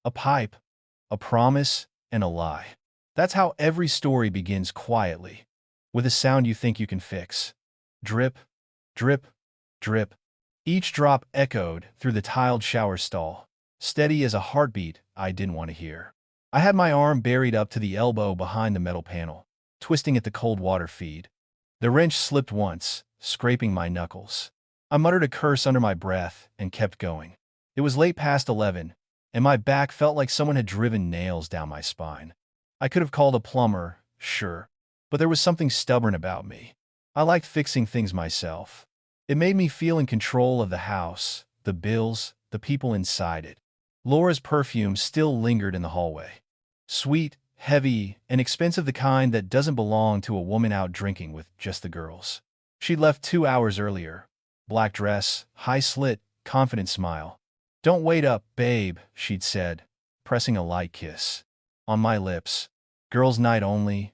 A pipe, a promise, and a lie. That's how every story begins quietly, with a sound you think you can fix. Drip, drip, drip. Each drop echoed through the tiled shower stall, steady as a heartbeat I didn't want to hear. I had my arm buried up to the elbow behind the metal panel, twisting at the cold water feed. The wrench slipped once, scraping my knuckles. I muttered a curse under my breath and kept going. It was late past 11, and my back felt like someone had driven nails down my spine. I could have called a plumber, sure, but there was something stubborn about me. I liked fixing things myself. It made me feel in control of the house, the bills, the people inside it. Laura's perfume still lingered in the hallway. Sweet, heavy, and expensive, the kind that doesn't belong to a woman out drinking with just the girls. She'd left 2 hours earlier. Black dress, high slit, confident smile. "Don't wait up, babe," she'd said, pressing a light kiss on my lips. "Girls' night only."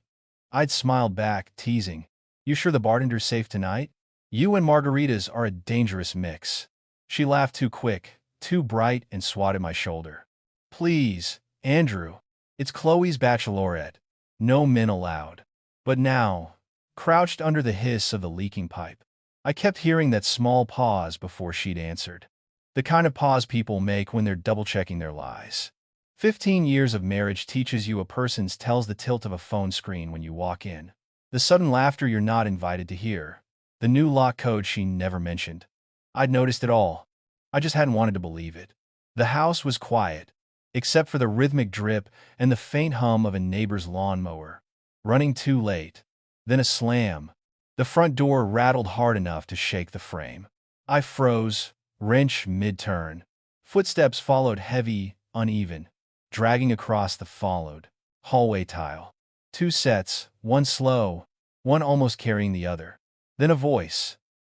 I'd smiled back, teasing. "You sure the bartender's safe tonight? You and margaritas are a dangerous mix." She laughed too quick, too bright, and swatted my shoulder. "Please, Andrew. It's Chloe's bachelorette. No men allowed." But now, crouched under the hiss of the leaking pipe, I kept hearing that small pause before she'd answered. The kind of pause people make when they're double-checking their lies. 15 years of marriage teaches you a person's tells the tilt of a phone screen when you walk in. The sudden laughter you're not invited to hear. The new lock code she never mentioned. I'd noticed it all. I just hadn't wanted to believe it. The house was quiet, except for the rhythmic drip and the faint hum of a neighbor's lawnmower. Running too late. Then a slam. The front door rattled hard enough to shake the frame. I froze, wrench mid-turn. Footsteps followed, heavy, uneven, dragging across the followed hallway tile. 2 sets, one slow, one almost carrying the other. Then a voice.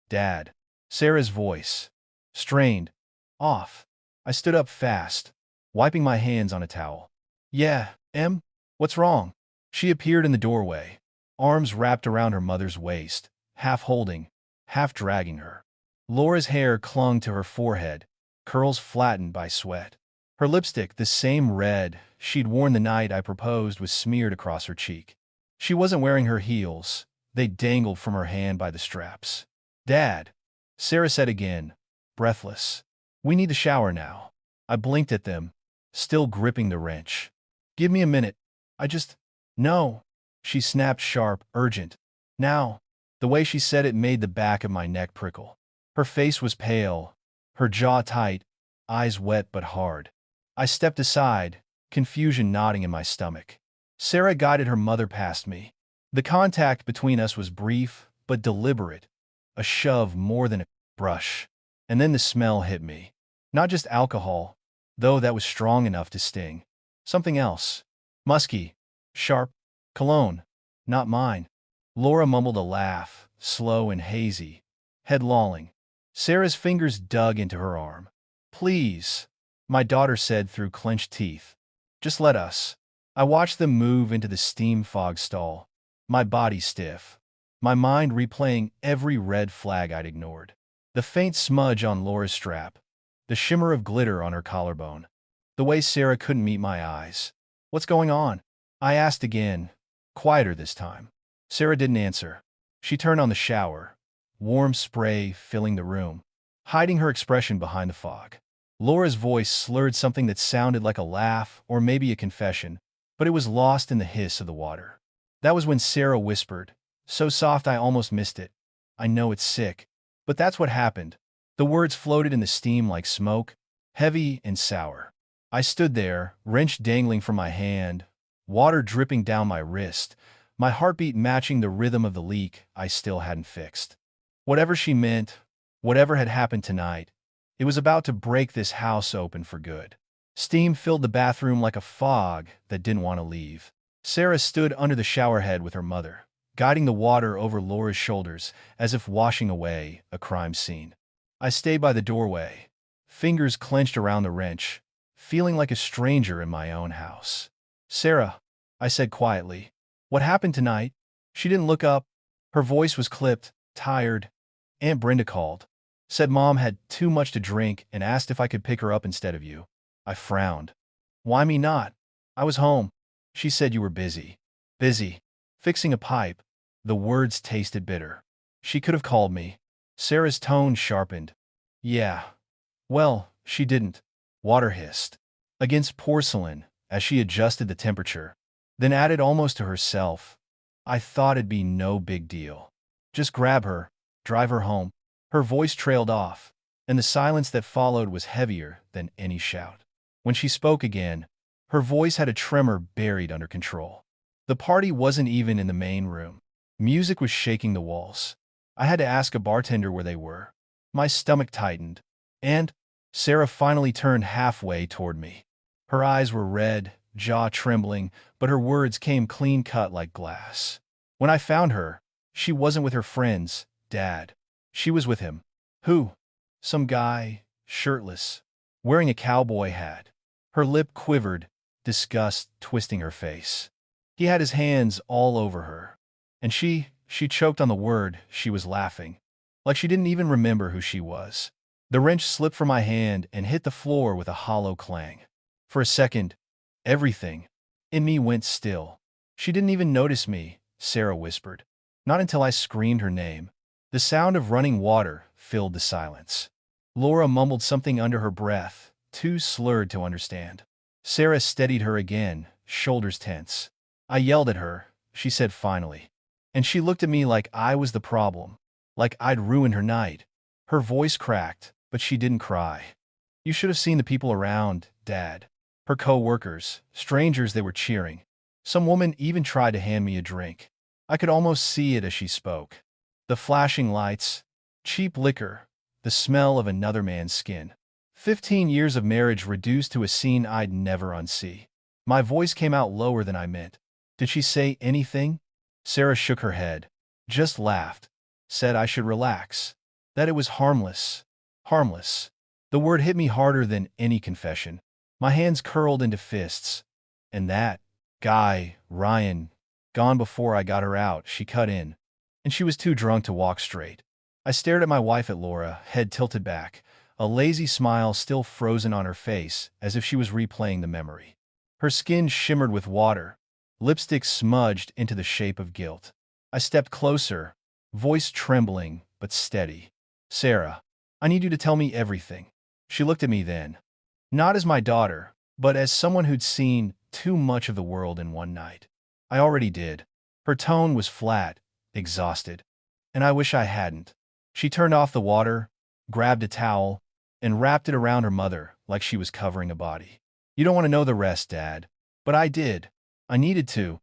Dad. Sarah's voice. Strained. Off. I stood up fast, wiping my hands on a towel. "Yeah, Em? What's wrong?" She appeared in the doorway, arms wrapped around her mother's waist, half holding, half dragging her. Laura's hair clung to her forehead, curls flattened by sweat. Her lipstick, the same red she'd worn the night I proposed, was smeared across her cheek. She wasn't wearing her heels. They dangled from her hand by the straps. "Dad," Sarah said again, breathless. "We need the shower now." I blinked at them, still gripping the wrench. "Give me a minute. No." She snapped, sharp, urgent. "Now." The way she said it made the back of my neck prickle. Her face was pale, her jaw tight, eyes wet but hard. I stepped aside, confusion knotting in my stomach. Sarah guided her mother past me. The contact between us was brief but deliberate, a shove more than a brush. And then the smell hit me. Not just alcohol, though that was strong enough to sting. Something else. Musky. Sharp. Cologne. Not mine. Laura mumbled a laugh, slow and hazy, head lolling. Sarah's fingers dug into her arm. "Please," my daughter said through clenched teeth. "Just let us." I watched them move into the steam fog stall, my body stiff, my mind replaying every red flag I'd ignored. The faint smudge on Laura's strap, the shimmer of glitter on her collarbone, the way Sarah couldn't meet my eyes. "What's going on?" I asked again, quieter this time. Sarah didn't answer. She turned on the shower, warm spray filling the room, hiding her expression behind the fog. Laura's voice slurred something that sounded like a laugh or maybe a confession, but it was lost in the hiss of the water. That was when Sarah whispered, so soft I almost missed it, "I know it's sick, but that's what happened." The words floated in the steam like smoke, heavy and sour. I stood there, wrench dangling from my hand, water dripping down my wrist, my heartbeat matching the rhythm of the leak I still hadn't fixed. Whatever she meant, whatever had happened tonight, it was about to break this house open for good. Steam filled the bathroom like a fog that didn't want to leave. Sarah stood under the showerhead with her mother, guiding the water over Laura's shoulders as if washing away a crime scene. I stayed by the doorway, fingers clenched around the wrench, feeling like a stranger in my own house. "Sarah," I said quietly, "what happened tonight?" She didn't look up. Her voice was clipped, tired. "Aunt Brenda called. Said Mom had too much to drink and asked if I could pick her up instead of you." I frowned. Why me not? I was home. She said you were busy. Busy. Fixing a pipe. The words tasted bitter. She could have called me. Sarah's tone sharpened. Yeah. Well, she didn't. Water hissed against porcelain as she adjusted the temperature, then added almost to herself. I thought it'd be no big deal. Just grab her, drive her home. Her voice trailed off, and the silence that followed was heavier than any shout. When she spoke again, her voice had a tremor buried under control. The party wasn't even in the main room. Music was shaking the walls. I had to ask a bartender where they were. My stomach tightened. And Sarah finally turned halfway toward me. Her eyes were red, jaw trembling, but her words came clean-cut like glass. When I found her, she wasn't with her friends, Dad. She was with him. Who? Some guy, shirtless, wearing a cowboy hat. Her lip quivered, disgust twisting her face. He had his hands all over her. And she choked on the word. She was laughing, like she didn't even remember who she was. The wrench slipped from my hand and hit the floor with a hollow clang. For a second, everything in me went still. She didn't even notice me, Sarah whispered. Not until I screamed her name. The sound of running water filled the silence. Laura mumbled something under her breath, too slurred to understand. Sarah steadied her again, shoulders tense. I yelled at her, she said finally. And she looked at me like I was the problem, like I'd ruined her night. Her voice cracked, but she didn't cry. You should have seen the people around, Dad. Her co-workers, strangers they were cheering. Some woman even tried to hand me a drink. I could almost see it as she spoke. The flashing lights, cheap liquor, the smell of another man's skin. 15 years of marriage reduced to a scene I'd never unsee. My voice came out lower than I meant. Did she say anything? Sarah shook her head. Just laughed. Said I should relax. That it was harmless. Harmless. The word hit me harder than any confession. My hands curled into fists. And that guy, Ryan, gone before I got her out, she cut in. And she was too drunk to walk straight. I stared at my wife at Laura, head tilted back, a lazy smile still frozen on her face as if she was replaying the memory. Her skin shimmered with water, lipstick smudged into the shape of guilt. I stepped closer, voice trembling but steady. Sarah, I need you to tell me everything. She looked at me then. Not as my daughter, but as someone who'd seen too much of the world in one night. I already did. Her tone was flat, exhausted. And I wish I hadn't. She turned off the water, grabbed a towel, and wrapped it around her mother like she was covering a body. You don't want to know the rest, Dad. But I did. I needed to.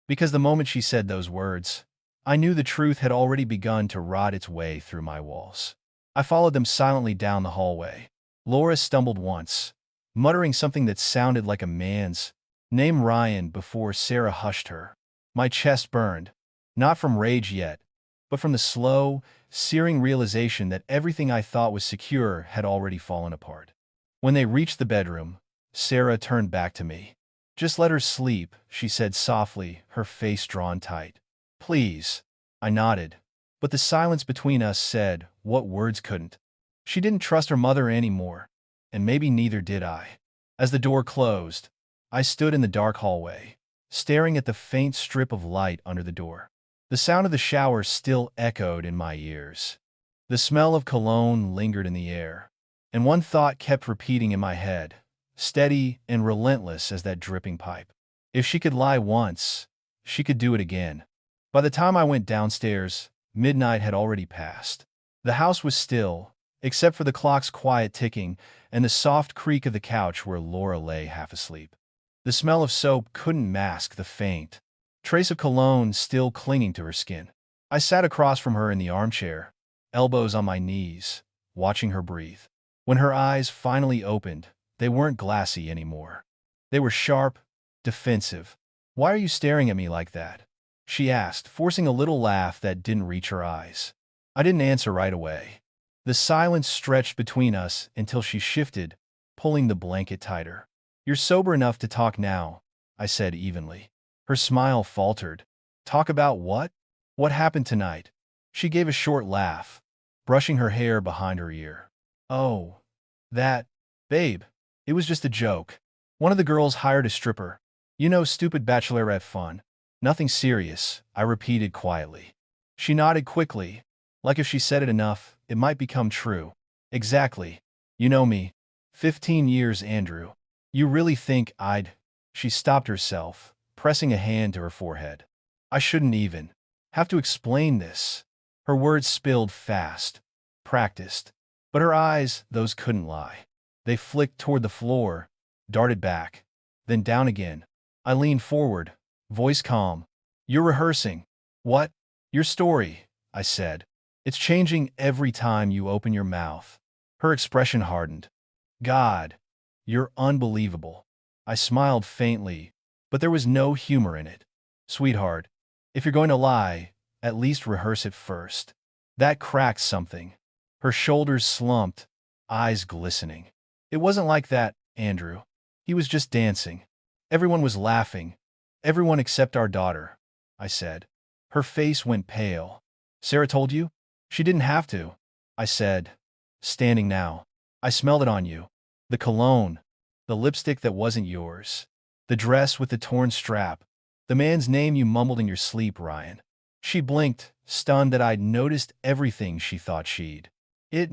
Because the moment she said those words, I knew the truth had already begun to rot its way through my walls. I followed them silently down the hallway. Laura stumbled once, muttering something that sounded like a man's name, Ryan, before Sarah hushed her. My chest burned, not from rage yet, but from the slow, searing realization that everything I thought was secure had already fallen apart. When they reached the bedroom, Sarah turned back to me. Just let her sleep, she said softly, her face drawn tight. Please. I nodded. But the silence between us said what words couldn't. She didn't trust her mother anymore, and maybe neither did I. As the door closed, I stood in the dark hallway, staring at the faint strip of light under the door. The sound of the shower still echoed in my ears. The smell of cologne lingered in the air, and one thought kept repeating in my head, steady and relentless as that dripping pipe. If she could lie once, she could do it again. By the time I went downstairs, midnight had already passed. The house was still, except for the clock's quiet ticking and the soft creak of the couch where Laura lay half asleep. The smell of soap couldn't mask the faint trace of cologne still clinging to her skin. I sat across from her in the armchair, elbows on my knees, watching her breathe. When her eyes finally opened, they weren't glassy anymore. They were sharp, defensive. Why are you staring at me like that? She asked, forcing a little laugh that didn't reach her eyes. I didn't answer right away. The silence stretched between us until she shifted, pulling the blanket tighter. You're sober enough to talk now, I said evenly. Her smile faltered. Talk about what? What happened tonight? She gave a short laugh, brushing her hair behind her ear. Oh, that, babe, it was just a joke. One of the girls hired a stripper. You know, stupid bachelorette fun. Nothing serious, I repeated quietly. She nodded quickly, like if she said it enough, it might become true. Exactly. You know me. 15 years, Andrew. You really think I'd... She stopped herself, pressing a hand to her forehead. I shouldn't even have to explain this. Her words spilled fast, practiced. But her eyes, those couldn't lie. They flicked toward the floor, darted back, then down again. I leaned forward, voice calm. You're rehearsing. What? Your story, I said. It's changing every time you open your mouth. Her expression hardened. God, you're unbelievable. I smiled faintly, but there was no humor in it. Sweetheart, if you're going to lie, at least rehearse it first. That cracked something. Her shoulders slumped, eyes glistening. It wasn't like that, Andrew. He was just dancing. Everyone was laughing. Everyone except our daughter, I said. Her face went pale. Sarah told you? She didn't have to, I said, standing now. I smelled it on you. The cologne, the lipstick that wasn't yours, the dress with the torn strap, the man's name you mumbled in your sleep, Ryan. She blinked, stunned that I'd noticed everything she thought she'd. It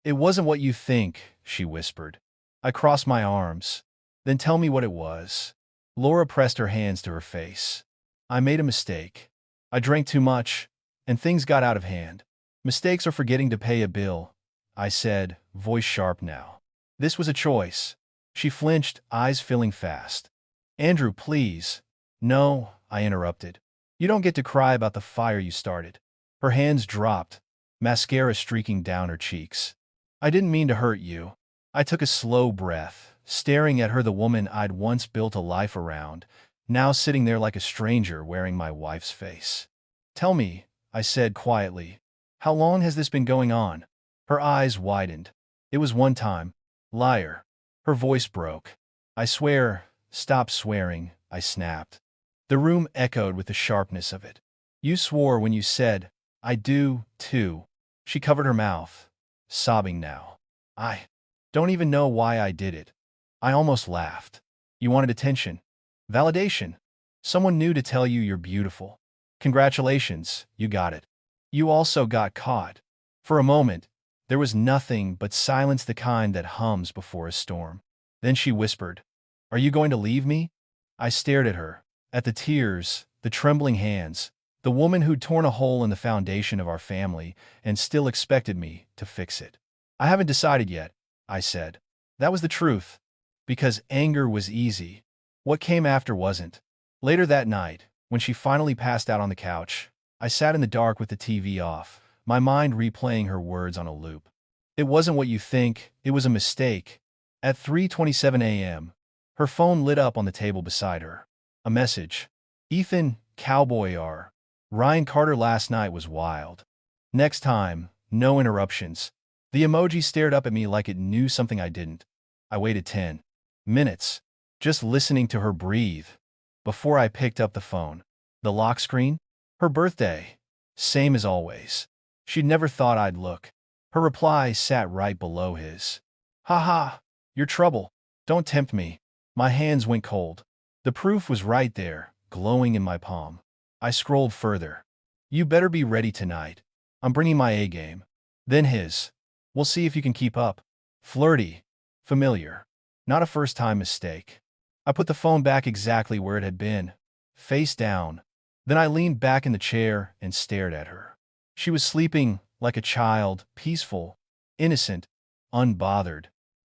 wasn't what you think, she whispered. I crossed my arms. Then tell me what it was. Laura pressed her hands to her face. I made a mistake. I drank too much, and things got out of hand. Mistakes are forgetting to pay a bill, I said, voice sharp now. This was a choice. She flinched, eyes filling fast. Andrew, please. No, I interrupted. You don't get to cry about the fire you started. Her hands dropped, mascara streaking down her cheeks. I didn't mean to hurt you. I took a slow breath, staring at her, the woman I'd once built a life around, now sitting there like a stranger wearing my wife's face. Tell me, I said quietly, how long has this been going on? Her eyes widened. It was one time. Liar. Her voice broke. I swear, stop swearing, I snapped. The room echoed with the sharpness of it. You swore when you said, I do, too. She covered her mouth, sobbing now. I don't even know why I did it. I almost laughed. You wanted attention. Validation. Someone new to tell you you're beautiful. Congratulations, you got it. You also got caught. For a moment, there was nothing but silence, the kind that hums before a storm. Then she whispered, Are you going to leave me? I stared at her, at the tears, the trembling hands, the woman who'd torn a hole in the foundation of our family and still expected me to fix it. I haven't decided yet, I said. That was the truth. Because anger was easy. What came after wasn't. Later that night, when she finally passed out on the couch, I sat in the dark with the TV off, my mind replaying her words on a loop. It wasn't what you think, it was a mistake. At 3:27 a.m., her phone lit up on the table beside her. A message. Ethan, Cowboy R. Ryan Carter, last night was wild. Next time, no interruptions. The emoji stared up at me like it knew something I didn't. I waited 10 minutes, just listening to her breathe, before I picked up the phone. The lock screen? Her birthday. Same as always. She'd never thought I'd look. Her reply sat right below his. Ha ha, you're trouble. Don't tempt me. My hands went cold. The proof was right there, glowing in my palm. I scrolled further. You better be ready tonight. I'm bringing my A game. Then his. We'll see if you can keep up. Flirty. Familiar. Not a first-time mistake. I put the phone back exactly where it had been, face down. Then I leaned back in the chair and stared at her. She was sleeping like a child, peaceful, innocent, unbothered.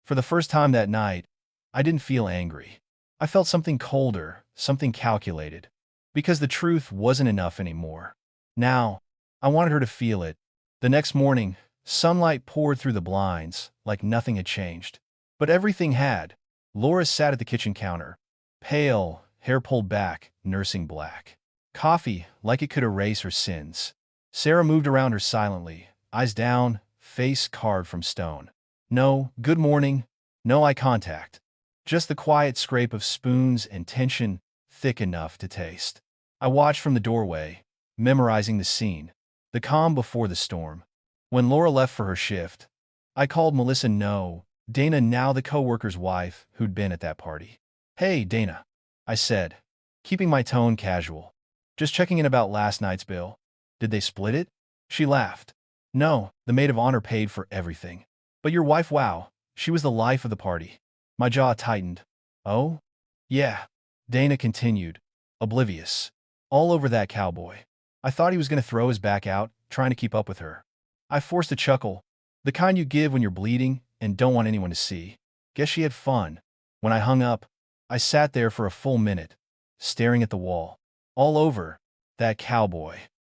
For the first time that night, I didn't feel angry. I felt something colder, something calculated. Because the truth wasn't enough anymore. Now, I wanted her to feel it. The next morning, sunlight poured through the blinds, like nothing had changed. But everything had. Laura sat at the kitchen counter, pale, hair pulled back, nursing black. Coffee, like it could erase her sins. Sarah moved around her silently, eyes down, face carved from stone. No good morning, no eye contact. Just the quiet scrape of spoons and tension thick enough to taste. I watched from the doorway, memorizing the scene, the calm before the storm. When Laura left for her shift, I called Melissa, no, Dana, now the co-worker's wife, who'd been at that party. Hey, Dana, I said, keeping my tone casual. Just checking in about last night's bill. Did they split it? She laughed. No, the maid of honor paid for everything. But your wife, wow, she was the life of the party. My jaw tightened. Oh? Yeah, Dana continued, oblivious. All over that cowboy. I thought he was going to throw his back out, trying to keep up with her. I forced a chuckle, the kind you give when you're bleeding and don't want anyone to see. Guess she had fun. When I hung up, I sat there for a full minute, staring at the wall. All over, that cowboy.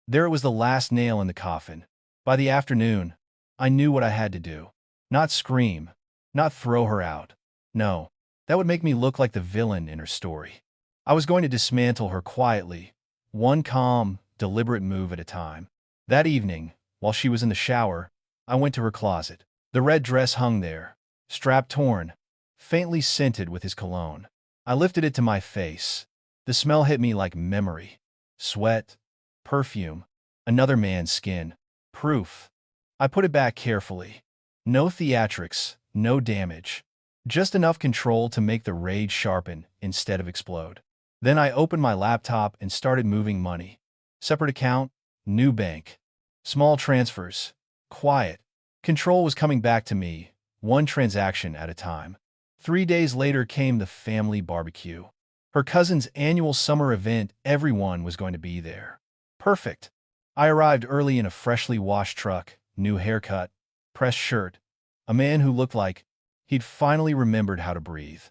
There it was, the last nail in the coffin. By the afternoon, I knew what I had to do. Not scream, not throw her out. No, that would make me look like the villain in her story. I was going to dismantle her quietly, one calm, deliberate move at a time. That evening, while she was in the shower, I went to her closet. The red dress hung there, strap torn, faintly scented with his cologne. I lifted it to my face. The smell hit me like memory. Sweat, perfume, another man's skin. Proof. I put it back carefully. No theatrics, no damage. Just enough control to make the rage sharpen instead of explode. Then I opened my laptop and started moving money. Separate account, new bank. Small transfers. Quiet. Control was coming back to me, one transaction at a time. 3 days later came the family barbecue. Her cousin's annual summer event, everyone was going to be there. Perfect. I arrived early in a freshly washed truck, new haircut, pressed shirt, a man who looked like he'd finally remembered how to breathe.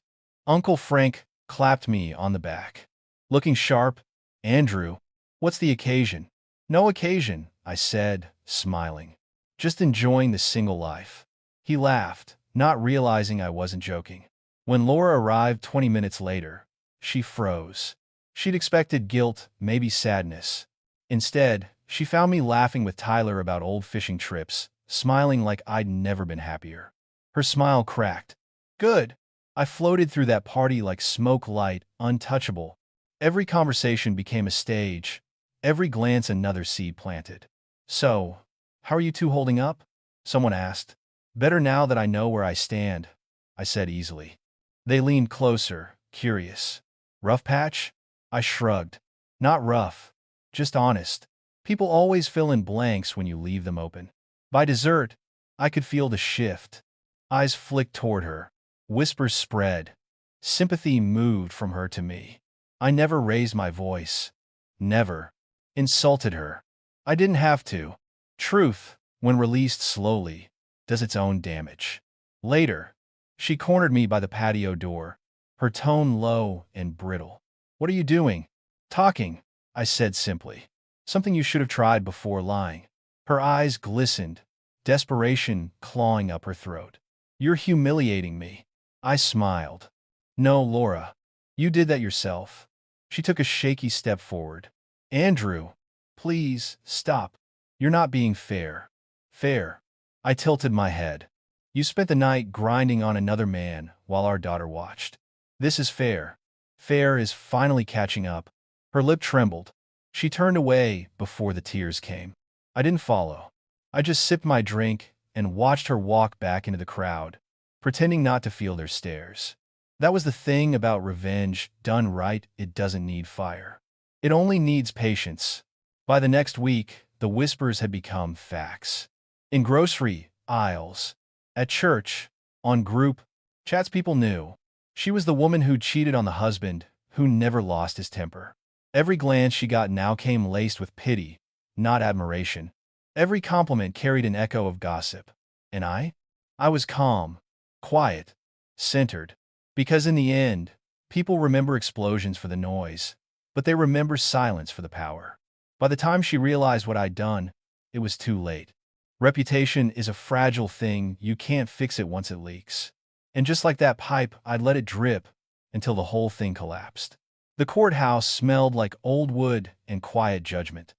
Uncle Frank clapped me on the back. Looking sharp, Andrew, what's the occasion? No occasion, I said, smiling. Just enjoying the single life. He laughed, not realizing I wasn't joking. When Laura arrived 20 minutes later, she froze. She'd expected guilt, maybe sadness. Instead, she found me laughing with Tyler about old fishing trips, smiling like I'd never been happier. Her smile cracked. Good. I floated through that party like smoke light, untouchable. Every conversation became a stage, every glance another seed planted. So, how are you two holding up? Someone asked. Better now that I know where I stand, I said easily. They leaned closer, curious. Rough patch? I shrugged. Not rough, just honest. People always fill in blanks when you leave them open. By dessert, I could feel the shift. Eyes flicked toward her. Whispers spread. Sympathy moved from her to me. I never raised my voice. Never. Insulted her. I didn't have to. Truth, when released slowly, does its own damage. Later, she cornered me by the patio door, her tone low and brittle. What are you doing? Talking, I said simply. Something you should have tried before lying. Her eyes glistened, desperation clawing up her throat. You're humiliating me. I smiled. No, Laura. You did that yourself. She took a shaky step forward. Andrew, please, stop. You're not being fair. Fair. I tilted my head. You spent the night grinding on another man while our daughter watched. This is fair. Fair is finally catching up. Her lip trembled. She turned away before the tears came. I didn't follow. I just sipped my drink and watched her walk back into the crowd, pretending not to feel their stares. That was the thing about revenge. Done right, it doesn't need fire. It only needs patience. By the next week, the whispers had become facts. In grocery aisles, at church, on group chats, people knew. She was the woman who cheated on the husband, who never lost his temper. Every glance she got now came laced with pity, not admiration. Every compliment carried an echo of gossip. And I? I was calm, quiet, centered. Because in the end, people remember explosions for the noise, but they remember silence for the power. By the time she realized what I'd done, it was too late. Reputation is a fragile thing, you can't fix it once it leaks. And just like that pipe, I'd let it drip until the whole thing collapsed. The courthouse smelled like old wood and quiet judgment.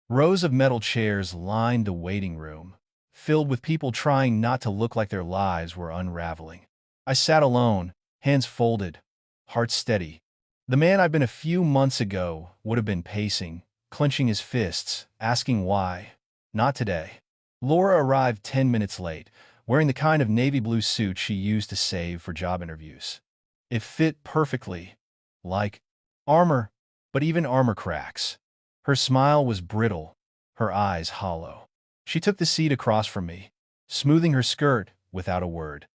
Rows of metal chairs lined the waiting room, filled with people trying not to look like their lives were unraveling. I sat alone, hands folded, heart steady. The man I'd been a few months ago would have been pacing, clenching his fists, asking why. Not today. Laura arrived 10 minutes late, wearing the kind of navy blue suit she used to save for job interviews. It fit perfectly, like armor, but even armor cracks. Her smile was brittle, her eyes hollow. She took the seat across from me, smoothing her skirt without a word.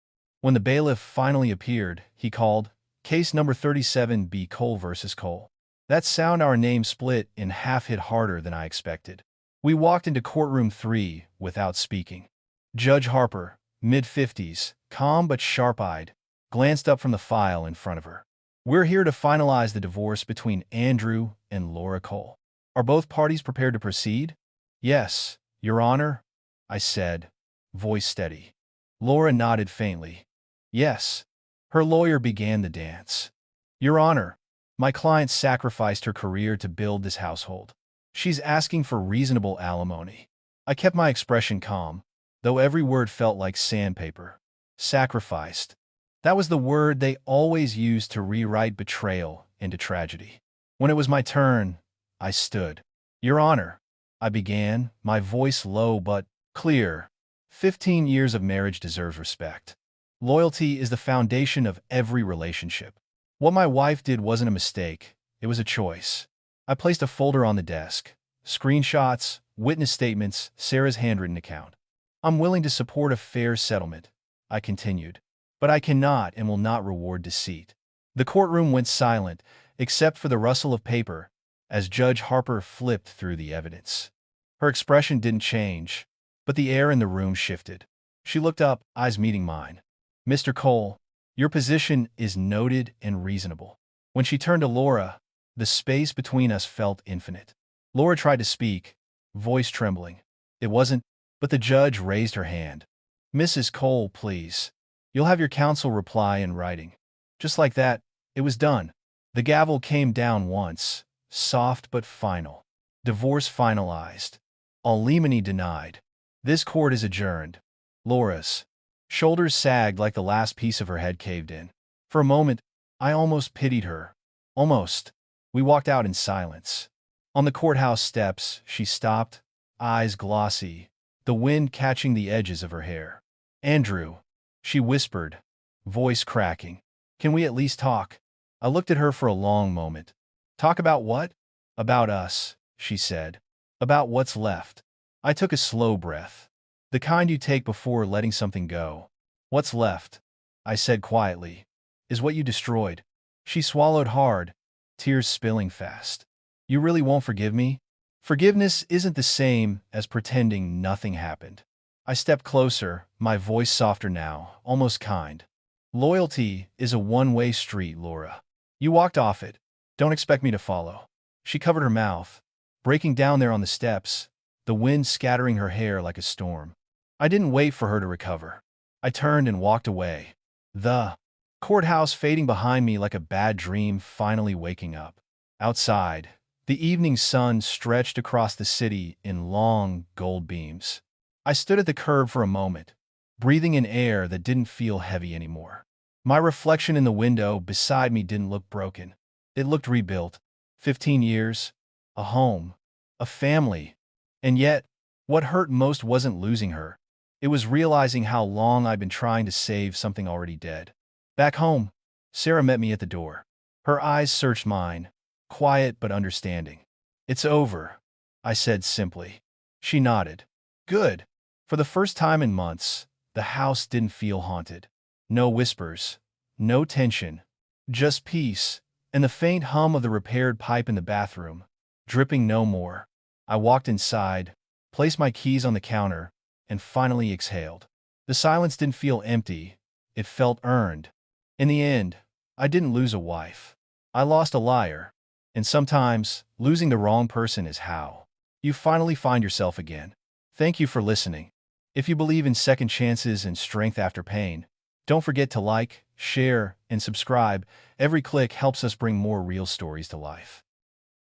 When the bailiff finally appeared, he called, "Case number 37B, Cole versus Cole." That sound our name split in half hit harder than I expected. We walked into courtroom 3 without speaking. Judge Harper, mid-50s, calm but sharp-eyed, glanced up from the file in front of her. "We're here to finalize the divorce between Andrew and Laura Cole. Are both parties prepared to proceed?" "Yes, Your Honor," I said, voice steady. Laura nodded faintly. "Yes." Her lawyer began the dance. "Your Honor, my client sacrificed her career to build this household. She's asking for reasonable alimony." I kept my expression calm, though every word felt like sandpaper. Sacrificed. That was the word they always used to rewrite betrayal into tragedy. When it was my turn, I stood. "Your Honor," I began, my voice low but clear. 15 years of marriage deserves respect. Loyalty is the foundation of every relationship. What my wife did wasn't a mistake, it was a choice. I placed a folder on the desk. Screenshots, witness statements, Sarah's handwritten account. "I'm willing to support a fair settlement," I continued. "But I cannot and will not reward deceit." The courtroom went silent, except for the rustle of paper, as Judge Harper flipped through the evidence. Her expression didn't change, but the air in the room shifted. She looked up, eyes meeting mine. "Mr. Cole, your position is noted and reasonable." When she turned to Laura, the space between us felt infinite. Laura tried to speak, voice trembling. It wasn't, but the judge raised her hand. "Mrs. Cole, please. You'll have your counsel reply in writing." Just like that, it was done. The gavel came down once, soft but final. Divorce finalized. Alimony denied. This court is adjourned. Laura's shoulders sagged like the last piece of her head caved in. For a moment, I almost pitied her. Almost. We walked out in silence. On the courthouse steps, she stopped, eyes glossy, the wind catching the edges of her hair. "Andrew," she whispered, voice cracking. "Can we at least talk?" I looked at her for a long moment. "Talk about what?" "About us," she said. "About what's left." I took a slow breath. The kind you take before letting something go. "What's left," I said quietly, "is what you destroyed." She swallowed hard, tears spilling fast. "You really won't forgive me?" "Forgiveness isn't the same as pretending nothing happened." I stepped closer, my voice softer now, almost kind. "Loyalty is a one-way street, Laura. You walked off it. Don't expect me to follow." She covered her mouth, breaking down there on the steps, the wind scattering her hair like a storm. I didn't wait for her to recover. I turned and walked away. The courthouse fading behind me like a bad dream finally waking up. Outside, the evening sun stretched across the city in long, gold beams. I stood at the curb for a moment, breathing in air that didn't feel heavy anymore. My reflection in the window beside me didn't look broken. It looked rebuilt. 15 years, a home, a family. And yet, what hurt most wasn't losing her. It was realizing how long I'd been trying to save something already dead. Back home, Sarah met me at the door. Her eyes searched mine, quiet but understanding. "It's over," I said simply. She nodded. "Good." For the first time in months, the house didn't feel haunted. No whispers, no tension, just peace, and the faint hum of the repaired pipe in the bathroom, dripping no more. I walked inside, placed my keys on the counter, and finally exhaled. The silence didn't feel empty, it felt earned. In the end, I didn't lose a wife. I lost a liar. And sometimes, losing the wrong person is how you finally find yourself again. Thank you for listening. If you believe in second chances and strength after pain, don't forget to like, share, and subscribe. Every click helps us bring more real stories to life.